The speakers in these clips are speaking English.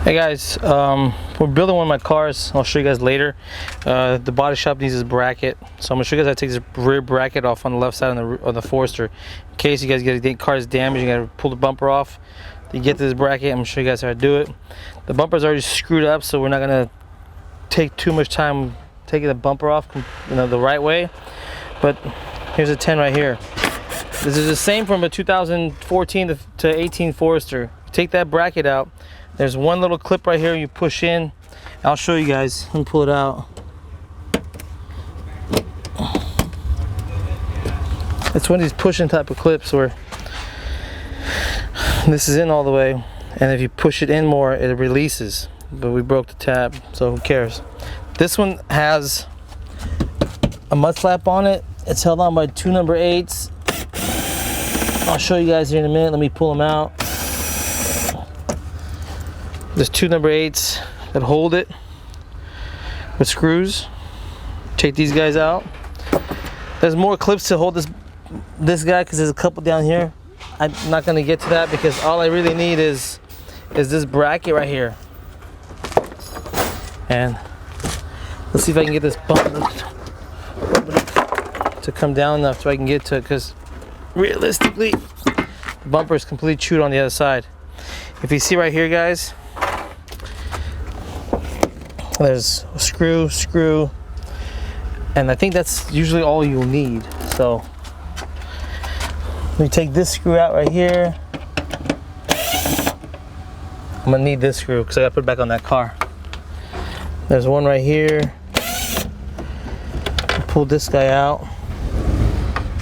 Hey guys, we're building one of my cars. I'll show you guys later. The body shop needs this bracket, so I'm gonna show you guys how to take this rear bracket off on the left side of the Forester. In case you guys get the car's damaged, you gotta pull the bumper off. To get to this bracket, I'm gonna show you guys how to do it. The bumper's already screwed up, so we're not gonna take too much time taking the bumper off, the right way. But here's a 10 right here. This is the same from a 2014 to 18 Forester. Take that bracket out. There's one little clip right here you push in. I'll show you guys. Let me pull it out. It's one of these pushing type of clips where this is in all the way, and if you push it in more, it releases. But we broke the tab, so who cares? This one has a mud flap on it. It's held on by 2 number 8s. I'll show you guys here in a minute. Let me pull them out. There's 2 number 8s that hold it with screws. Take these guys out. There's more clips to hold this guy because there's a couple down here. I'm not going to get to that because all I really need is this bracket right here. And let's see if I can get this bumper to come down enough so I can get to it, because realistically the bumper is completely chewed on the other side. If you see right here, guys, there's a screw, and I think that's usually all you'll need. So let me take this screw out right here. I'm gonna need this screw because I gotta put it back on that car. There's one right here. Pull this guy out.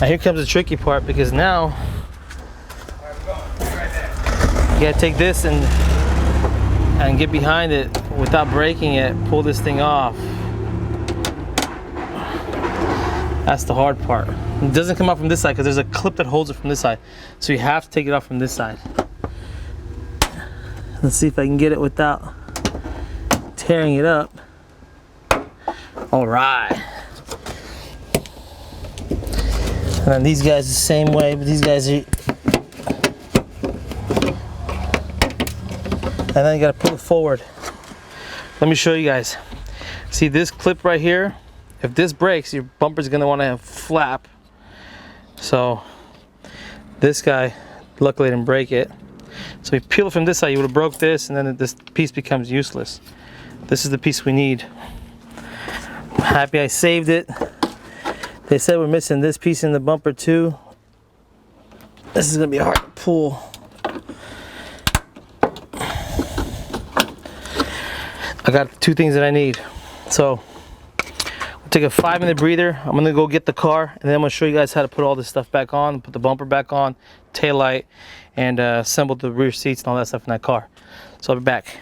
Now here comes the tricky part, because now you gotta take this and get behind it without breaking it. Pull this thing off. That's the hard part. It doesn't come out from this side because there's a clip that holds it from this side. So you have to take it off from this side. Let's see if I can get it without tearing it up. All right. And then these guys the same way, but these guys are... And then you gotta pull it forward. Let me show you guys. See this clip right here? If this breaks, your bumper's gonna wanna have flap. So this guy, luckily didn't break it. So if you peel it from this side, you would've broke this, and then this piece becomes useless. This is the piece we need. I'm happy I saved it. They said we're missing this piece in the bumper too. This is gonna be hard to pull. I got 2 things that I need. So we'll take a 5-minute breather. I'm gonna go get the car, and then I'm gonna show you guys how to put all this stuff back on, put the bumper back on, tail light, and assemble the rear seats and all that stuff in that car. So I'll be back.